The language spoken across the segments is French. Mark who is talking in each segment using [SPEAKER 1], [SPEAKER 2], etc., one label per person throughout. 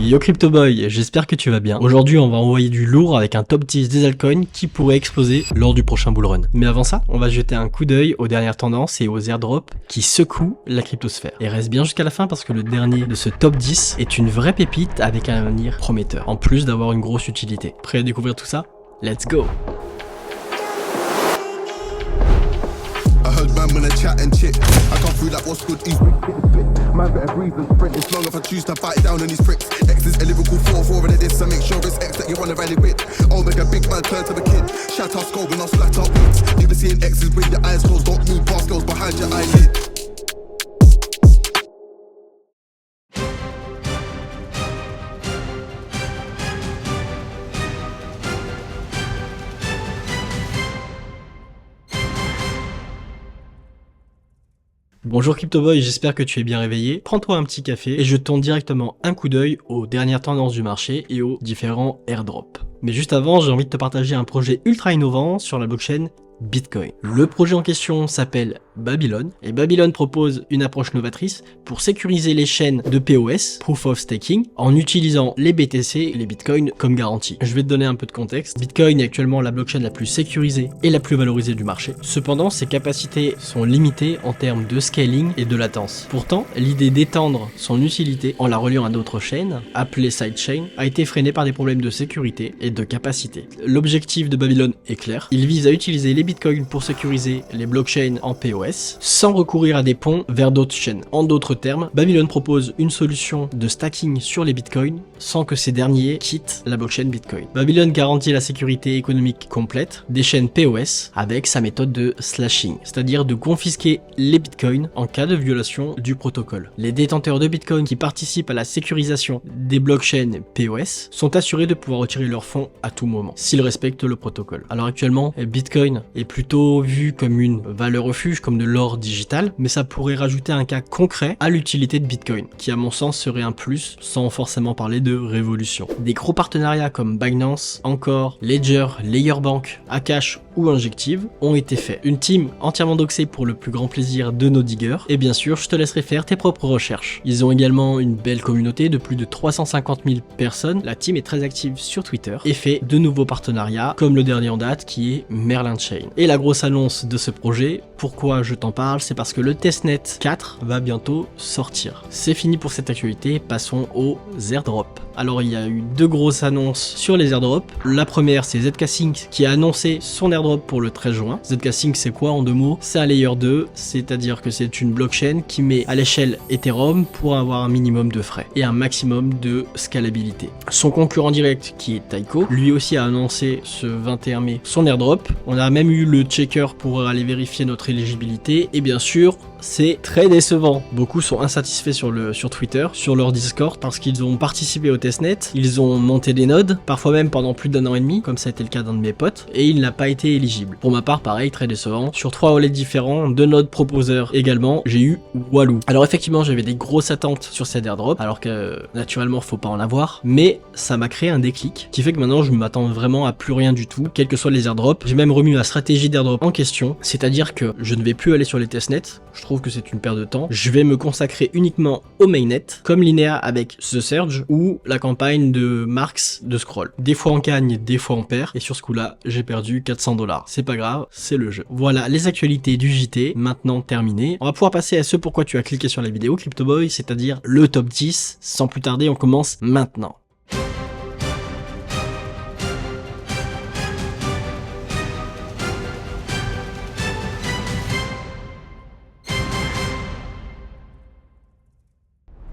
[SPEAKER 1] Yo CryptoBoy, j'espère que tu vas bien. Aujourd'hui on va envoyer du lourd avec un top 10 des altcoins qui pourraient exploser lors du prochain bullrun. Mais avant ça, on va jeter un coup d'œil aux dernières tendances et aux airdrops qui secouent la cryptosphère. Et reste bien jusqu'à la fin parce que le dernier de ce top 10 est une vraie pépite avec un avenir prometteur, en plus d'avoir une grosse utilité. Prêt à découvrir tout ça? Let's go!
[SPEAKER 2] Man when I chat and chit, I come through like what's good, man better breathe and sprint. It's long if I choose to fight down on these pricks. X is a lyrical 4-4 and this, so make sure it's X that you wanna rally with. Oh, make a big man turn to the kid. Shout out skull when I flat out beats. You be seeing X's with your eyes closed, don't move past girls behind your eyelid.
[SPEAKER 1] Bonjour CryptoBoy, j'espère que tu es bien réveillé. Prends-toi un petit café et jetons directement un coup d'œil aux dernières tendances du marché et aux différents airdrops. Mais juste avant, j'ai envie de te partager un projet ultra innovant sur la blockchain Bitcoin. Le projet en question s'appelle Babylon et Babylon propose une approche novatrice pour sécuriser les chaînes de POS, Proof of Staking, en utilisant les BTC et les Bitcoins comme garantie. Je vais te donner un peu de contexte. Bitcoin est actuellement la blockchain la plus sécurisée et la plus valorisée du marché. Cependant, ses capacités sont limitées en termes de scaling et de latence. Pourtant, l'idée d'étendre son utilité en la reliant à d'autres chaînes, appelées sidechain, a été freinée par des problèmes de sécurité et de capacité. L'objectif de Babylon est clair. Il vise à utiliser les Bitcoin pour sécuriser les blockchains en POS sans recourir à des ponts vers d'autres chaînes. En d'autres termes, Babylon propose une solution de stacking sur les Bitcoins sans que ces derniers quittent la blockchain Bitcoin. Babylon garantit la sécurité économique complète des chaînes POS avec sa méthode de slashing, c'est-à-dire de confisquer les Bitcoins en cas de violation du protocole. Les détenteurs de Bitcoin qui participent à la sécurisation des blockchains POS sont assurés de pouvoir retirer leurs fonds à tout moment s'ils respectent le protocole. Alors actuellement, Bitcoin est plutôt vu comme une valeur refuge, comme de l'or digital, mais ça pourrait rajouter un cas concret à l'utilité de Bitcoin, qui à mon sens serait un plus sans forcément parler de révolution. Des gros partenariats comme Binance, Encore, Ledger, Layerbank, Akash ou Injective ont été faits. Une team entièrement doxée pour le plus grand plaisir de nos diggers, et bien sûr je te laisserai faire tes propres recherches. Ils ont également une belle communauté de plus de 350 000 personnes, la team est très active sur Twitter et fait de nouveaux partenariats comme le dernier en date qui est Merlin Chain. Et la grosse annonce de ce projet, pourquoi je t'en parle, c'est parce que le testnet 4 va bientôt sortir. C'est fini pour cette actualité, passons aux airdrops. Alors il y a eu deux grosses annonces sur les airdrops. La première c'est ZK-Sync qui a annoncé son airdrop pour le 13 juin. ZK-Sync c'est quoi en deux mots? C'est un layer 2, c'est-à-dire que c'est une blockchain qui met à l'échelle Ethereum pour avoir un minimum de frais et un maximum de scalabilité. Son concurrent direct qui est Taiko, lui aussi a annoncé ce 21 mai son airdrop. On a même eu le checker pour aller vérifier notre éligibilité et bien sûr c'est très décevant. Beaucoup sont insatisfaits sur Twitter, sur leur Discord parce qu'ils ont participé au testnet, ils ont monté des nodes, parfois même pendant plus d'1 an et demi, comme ça a été le cas d'un de mes potes, et il n'a pas été éligible. Pour ma part, pareil, très décevant. Sur 3 wallets différents, 2 nodes proposeurs également, j'ai eu Walou. Alors effectivement, j'avais des grosses attentes sur cet airdrop, alors que naturellement, faut pas en avoir, mais ça m'a créé un déclic qui fait que maintenant, je m'attends vraiment à plus rien du tout, quels que soient les airdrops. J'ai même remis ma stratégie d'airdrop en question, c'est-à-dire que je ne vais plus aller sur les testnets, je trouve que c'est une perte de temps. Je vais me consacrer uniquement au mainnet, comme Linéa avec The Surge ou la campagne de Marx de Scroll. Des fois on gagne, des fois on perd, et sur ce coup-là, j'ai perdu 400 $. C'est pas grave, c'est le jeu. Voilà les actualités du JT, maintenant terminées. On va pouvoir passer à ce pourquoi tu as cliqué sur la vidéo CryptoBoy, c'est-à-dire le top 10. Sans plus tarder, on commence maintenant.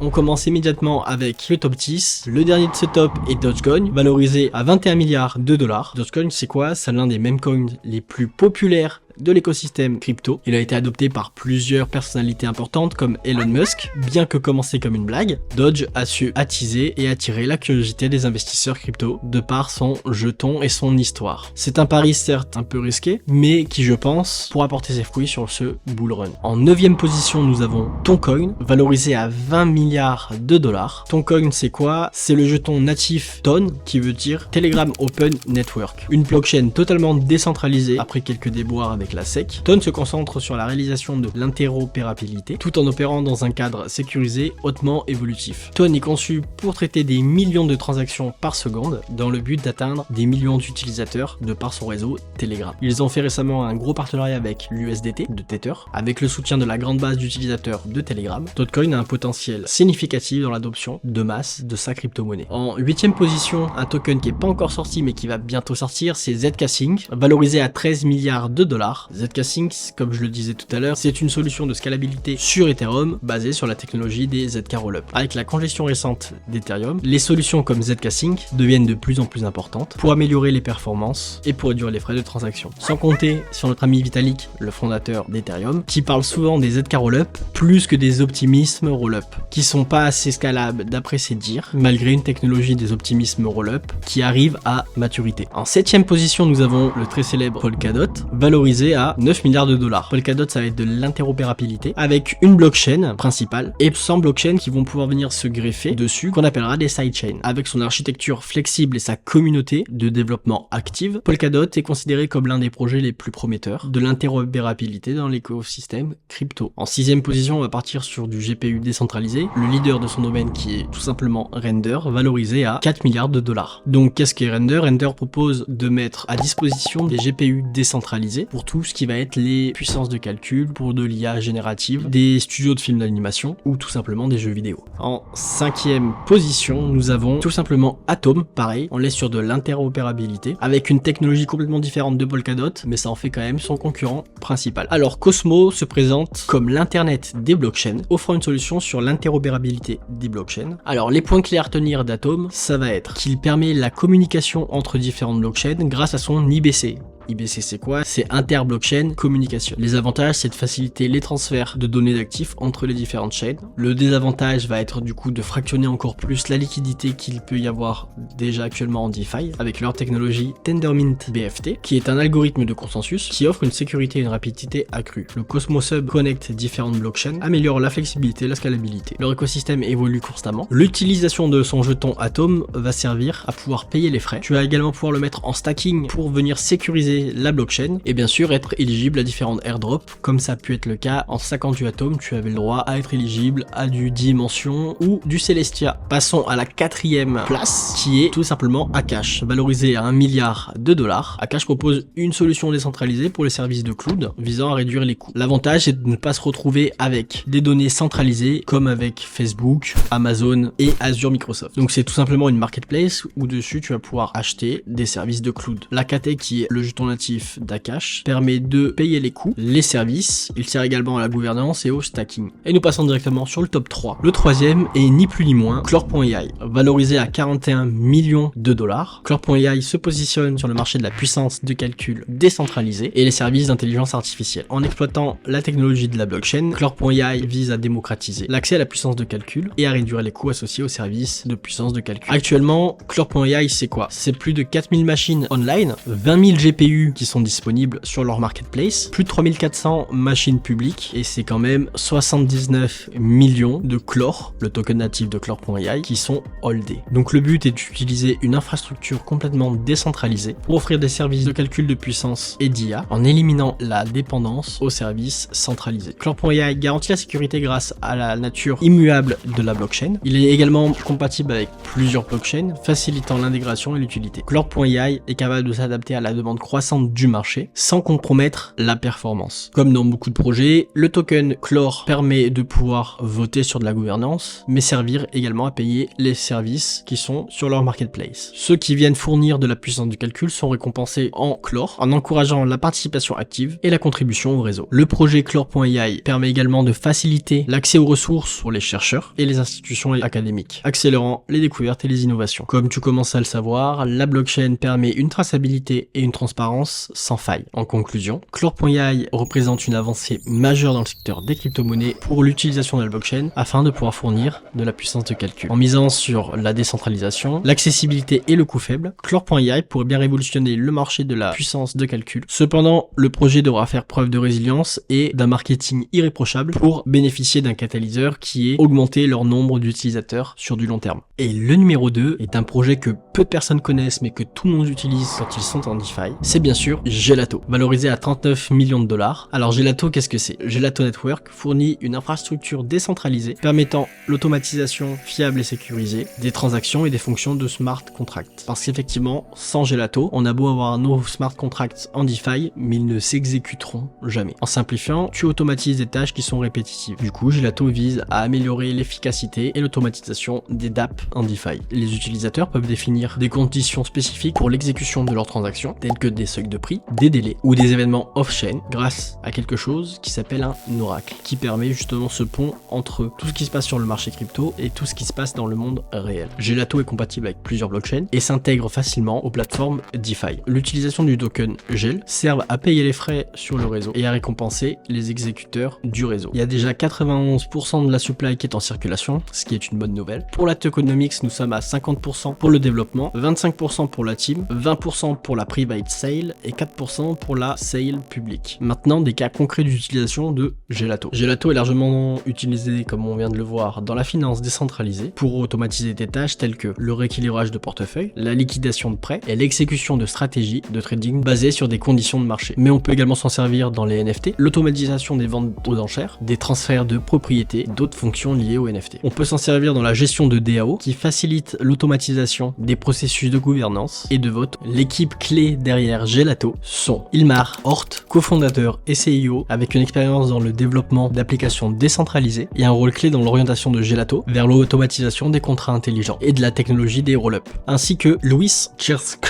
[SPEAKER 1] On commence immédiatement avec le top 10. Le dernier de ce top est Dogecoin, valorisé à 21 milliards de dollars. Dogecoin, c'est quoi? C'est l'un des meme coins les plus populaires de l'écosystème crypto. Il a été adopté par plusieurs personnalités importantes comme Elon Musk. Bien que commencé comme une blague, Doge a su attiser et attirer la curiosité des investisseurs crypto de par son jeton et son histoire. C'est un pari certes un peu risqué, mais qui je pense pourra porter ses fruits sur ce bull run. En 9e position, nous avons Toncoin, valorisé à 20 milliards de dollars. Toncoin, c'est quoi? C'est le jeton natif Ton, qui veut dire Telegram Open Network. Une blockchain totalement décentralisée après quelques déboires avec avec la SEC. Tone se concentre sur la réalisation de l'interopérabilité tout en opérant dans un cadre sécurisé hautement évolutif. Tone est conçu pour traiter des millions de transactions par seconde dans le but d'atteindre des millions d'utilisateurs de par son réseau Telegram. Ils ont fait récemment un gros partenariat avec l'USDT de Tether, avec le soutien de la grande base d'utilisateurs de Telegram. Toadcoin a un potentiel significatif dans l'adoption de masse de sa crypto-monnaie. En 8ème position, un token qui n'est pas encore sorti mais qui va bientôt sortir, c'est ZkSync, valorisé à 13 milliards de dollars. ZkSync, comme je le disais tout à l'heure, c'est une solution de scalabilité sur Ethereum basée sur la technologie des ZK Rollup. Avec la congestion récente d'Ethereum, les solutions comme ZkSync deviennent de plus en plus importantes pour améliorer les performances et pour réduire les frais de transaction. Sans compter sur notre ami Vitalik, le fondateur d'Ethereum, qui parle souvent des ZK Rollup plus que des optimismes Rollup, qui sont pas assez scalables d'après ses dires, malgré une technologie des optimismes Rollup qui arrive à maturité. En 7ème position, nous avons le très célèbre Polkadot, valorisé à 9 milliards de dollars. Polkadot, ça va être de l'interopérabilité avec une blockchain principale et 100 blockchains qui vont pouvoir venir se greffer dessus, qu'on appellera des sidechains. Avec son architecture flexible et sa communauté de développement active, Polkadot est considéré comme l'un des projets les plus prometteurs de l'interopérabilité dans l'écosystème crypto. En 6ème position, on va partir sur du GPU décentralisé, le leader de son domaine qui est tout simplement Render, valorisé à 4 milliards de dollars. Donc qu'est-ce qu'est Render? Render propose de mettre à disposition des GPU décentralisés pour tout ce qui va être les puissances de calcul, pour de l'IA générative, des studios de films d'animation ou tout simplement des jeux vidéo. En 5ème position, nous avons tout simplement Atom, pareil, on est sur de l'interopérabilité avec une technologie complètement différente de Polkadot, mais ça en fait quand même son concurrent principal. Alors Cosmo se présente comme l'internet des blockchains, offrant une solution sur l'interopérabilité des blockchains. Alors les points clés à retenir d'Atom, ça va être qu'il permet la communication entre différentes blockchains grâce à son IBC. IBC c'est quoi? C'est Inter-Blockchain Communication. Les avantages, c'est de faciliter les transferts de données d'actifs entre les différentes chaînes. Le désavantage va être du coup de fractionner encore plus la liquidité qu'il peut y avoir déjà actuellement en DeFi avec leur technologie Tendermint BFT, qui est un algorithme de consensus qui offre une sécurité et une rapidité accrue. Le Cosmos Hub connecte différentes blockchains, améliore la flexibilité et la scalabilité. Leur écosystème évolue constamment. L'utilisation de son jeton Atom va servir à pouvoir payer les frais. Tu vas également pouvoir le mettre en stacking pour venir sécuriser la blockchain et bien sûr être éligible à différentes airdrops comme ça a pu être le cas en stackant du Atom. Tu avais le droit à être éligible à du Dimension ou du Celestia. Passons à la 4ème place qui est tout simplement Akash, valorisé à 1 milliard de dollars. Akash propose une solution décentralisée pour les services de cloud visant à réduire les coûts. L'avantage c'est de ne pas se retrouver avec des données centralisées comme avec Facebook, Amazon et Azure Microsoft. Donc c'est tout simplement une marketplace où dessus tu vas pouvoir acheter des services de cloud. L'AKT qui est le jeton natif d'Akash permet de payer les coûts, les services, il sert également à la gouvernance et au stacking. Et nous passons directement sur le top 3. Le 3ème est ni plus ni moins Clore.ai, valorisé à 41 millions de dollars. Clore.ai se positionne sur le marché de la puissance de calcul décentralisée et les services d'intelligence artificielle. En exploitant la technologie de la blockchain, Clore.ai vise à démocratiser l'accès à la puissance de calcul et à réduire les coûts associés aux services de puissance de calcul. Actuellement, Clore.ai c'est quoi? C'est plus de 4000 machines online, 20 000 GPU qui sont disponibles sur leur marketplace, plus de 3400 machines publiques et c'est quand même 79 millions de Clore, le token natif de Clore.ai, qui sont holdés. Donc le but est d'utiliser une infrastructure complètement décentralisée pour offrir des services de calcul de puissance et d'IA en éliminant la dépendance aux services centralisés. Clore.ai garantit la sécurité grâce à la nature immuable de la blockchain. Il est également compatible avec plusieurs blockchains, facilitant l'intégration et l'utilité. Clore.ai est capable de s'adapter à la demande croissante du marché sans compromettre la performance. Comme dans beaucoup de projets, le token Clore permet de pouvoir voter sur de la gouvernance, mais servir également à payer les services qui sont sur leur marketplace. Ceux qui viennent fournir de la puissance du calcul sont récompensés en Clore, en encourageant la participation active et la contribution au réseau. Le projet Clore.ai permet également de faciliter l'accès aux ressources pour les chercheurs et les institutions académiques, accélérant les découvertes et les innovations. Comme tu commences à le savoir, la blockchain permet une traçabilité et une transparence sans faille. En conclusion, Clore.ai représente une avancée majeure dans le secteur des crypto-monnaies pour l'utilisation de la blockchain afin de pouvoir fournir de la puissance de calcul. En misant sur la décentralisation, l'accessibilité et le coût faible, Clore.ai pourrait bien révolutionner le marché de la puissance de calcul. Cependant, le projet devra faire preuve de résilience et d'un marketing irréprochable pour bénéficier d'un catalyseur qui est augmenter leur nombre d'utilisateurs sur du long terme. Et le numéro 2 est un projet que peu de personnes connaissent mais que tout le monde utilise quand ils sont en DeFi, c'est bien sûr Gelato, valorisé à 39 millions de dollars. Alors Gelato, qu'est-ce que c'est? Gelato Network fournit une infrastructure décentralisée permettant l'automatisation fiable et sécurisée des transactions et des fonctions de smart contracts. Parce qu'effectivement, sans Gelato, on a beau avoir nos smart contracts en DeFi, mais ils ne s'exécuteront jamais. En simplifiant, tu automatises des tâches qui sont répétitives. Du coup, Gelato vise à améliorer l'efficacité et l'automatisation des dApps en DeFi. Les utilisateurs peuvent définir des conditions spécifiques pour l'exécution de leurs transactions, telles que des seuils de prix, des délais ou des événements off-chain, grâce à quelque chose qui s'appelle un oracle, qui permet justement ce pont entre tout ce qui se passe sur le marché crypto et tout ce qui se passe dans le monde réel. Gelato est compatible avec plusieurs blockchains et s'intègre facilement aux plateformes DeFi. L'utilisation du token GEL sert à payer les frais sur le réseau et à récompenser les exécuteurs du réseau. Il y a déjà 91% de la supply qui est en circulation, ce qui est une bonne nouvelle. Pour la tokenomics, nous sommes à 50% pour le développement, 25% pour la team, 20% pour la private sale et 4% pour la sale publique. Maintenant, des cas concrets d'utilisation de Gelato. Gelato est largement utilisé, comme on vient de le voir, dans la finance décentralisée pour automatiser des tâches telles que le rééquilibrage de portefeuille, la liquidation de prêts et l'exécution de stratégies de trading basées sur des conditions de marché. Mais on peut également s'en servir dans les NFT, l'automatisation des ventes aux enchères, des transferts de propriété, d'autres fonctions liées aux NFT. On peut s'en servir dans la gestion de DAO qui facilite l'automatisation des processus de gouvernance et de vote. L'équipe clé derrière Gelato sont Ilmar Hort, cofondateur et CIO avec une expérience dans le développement d'applications décentralisées et un rôle clé dans l'orientation de Gelato vers l'automatisation des contrats intelligents et de la technologie des roll-up, ainsi que Louis
[SPEAKER 3] Schlieske,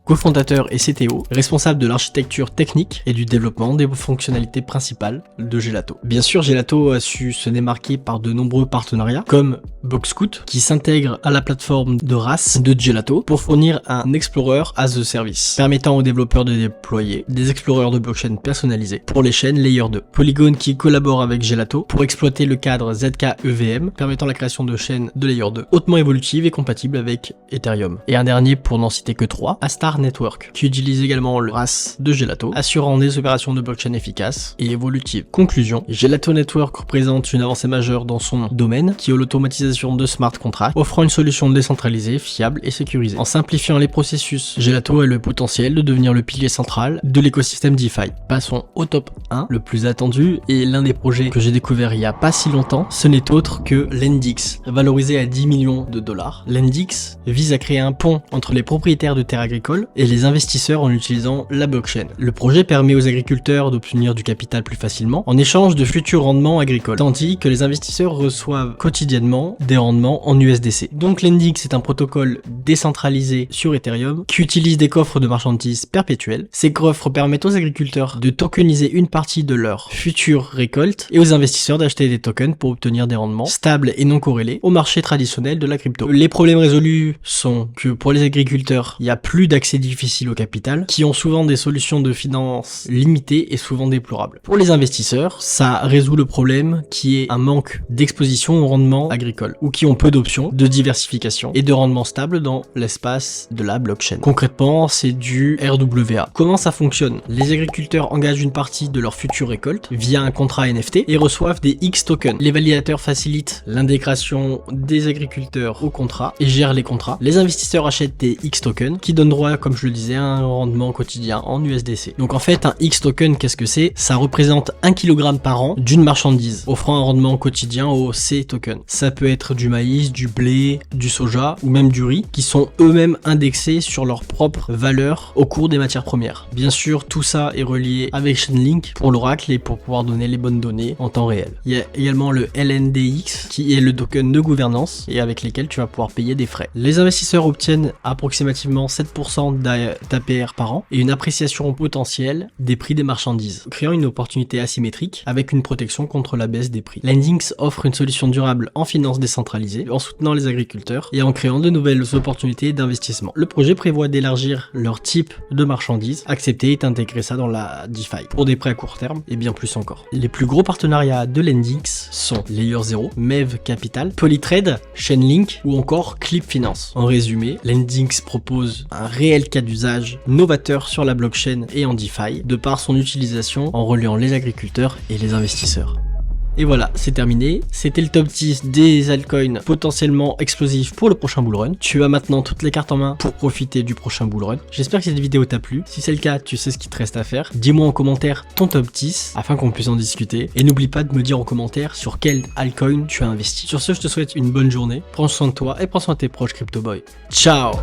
[SPEAKER 1] cofondateur et CTO, responsable de l'architecture technique et du développement des fonctionnalités principales de Gelato. Bien sûr, Gelato a su se démarquer par de nombreux partenariats, comme Boxscout, qui s'intègre à la plateforme de RAS de Gelato pour fournir un Explorer as a Service, permettant aux développeurs de déployer des explorers de blockchain personnalisés pour les chaînes Layer 2. Polygon qui collabore avec Gelato pour exploiter le cadre ZK-EVM, permettant la création de chaînes de Layer 2 hautement évolutives et compatibles avec Ethereum. Et un dernier, pour n'en citer que 3, Astar Network, qui utilise également le RAS de Gelato, assurant des opérations de blockchain efficaces et évolutives. Conclusion, Gelato Network représente une avancée majeure dans son domaine, qui est l'automatisation de smart contracts, offrant une solution décentralisée, fiable et sécurisée. En simplifiant les processus, Gelato a le potentiel de devenir le pilier central de l'écosystème DeFi. Passons au top 1, le plus attendu et l'un des projets que j'ai découvert il y a pas si longtemps, ce n'est autre que Lendix, valorisé à 10 millions de dollars. Lendix vise à créer un pont entre les propriétaires de terres agricoles et les investisseurs en utilisant la blockchain. Le projet permet aux agriculteurs d'obtenir du capital plus facilement en échange de futurs rendements agricoles, tandis que les investisseurs reçoivent quotidiennement des rendements en USDC. Donc Lendix est un protocole décentralisé sur Ethereum qui utilise des coffres de marchandises perpétuels. Ces coffres permettent aux agriculteurs de tokeniser une partie de leur future récolte et aux investisseurs d'acheter des tokens pour obtenir des rendements stables et non corrélés au marché traditionnel de la crypto. Les problèmes résolus sont que pour les agriculteurs, il n'y a plus d'accès difficile au capital, qui ont souvent des solutions de finance limitées et souvent déplorables. Pour les investisseurs, ça résout le problème qui est un manque d'exposition au rendement agricole, ou qui ont peu d'options de diversification et de rendement stable dans l'espace de la blockchain. Concrètement, c'est du RWA. Comment ça fonctionne? Les agriculteurs engagent une partie de leur future récolte via un contrat NFT et reçoivent des X tokens. Les validateurs facilitent l'intégration des agriculteurs au contrat et gèrent les contrats. Les investisseurs achètent des X tokens qui donnent droit, comme je le disais, à un rendement quotidien en USDC. Donc en fait, un X token, qu'est-ce que c'est? Ça représente 1 kg par an d'une marchandise, offrant un rendement quotidien au C token. Ça peut être du maïs, du blé, du soja ou même du riz, qui sont eux-mêmes indexés sur leur propre valeur au cours des matières premières. Bien sûr, tout ça est relié avec Chainlink pour l'oracle et pour pouvoir donner les bonnes données en temps réel. Il y a également le LNDX qui est le token de gouvernance et avec lesquels tu vas pouvoir payer des frais. Les investisseurs obtiennent approximativement 7% d'APR par an et une appréciation potentielle des prix des marchandises, créant une opportunité asymétrique avec une protection contre la baisse des prix. Lendix offre une solution durable en finance décentralisée en soutenant les agriculteurs et en créant de nouvelles opportunités d'investissement. Le projet prévoit d'élargir leur type de marchandises, accepter et intégrer ça dans la DeFi pour des prêts à court terme et bien plus encore. Les plus gros partenariats de Lendix sont Layer 0, Mev Capital, Polytrade, Chainlink ou encore Clip Finance. En résumé, Lendix propose un réel cas d'usage novateur sur la blockchain et en DeFi de par son utilisation en reliant les agriculteurs et les investisseurs. Et voilà, c'est terminé. C'était le top 10 des altcoins potentiellement explosifs pour le prochain bull run. Tu as maintenant toutes les cartes en main pour profiter du prochain bull run. J'espère que cette vidéo t'a plu. Si c'est le cas, tu sais ce qu'il te reste à faire. Dis-moi en commentaire ton top 10 afin qu'on puisse en discuter. Et n'oublie pas de me dire en commentaire sur quel altcoin tu as investi. Sur ce, je te souhaite une bonne journée. Prends soin de toi et prends soin de tes proches CryptoBoy. Ciao!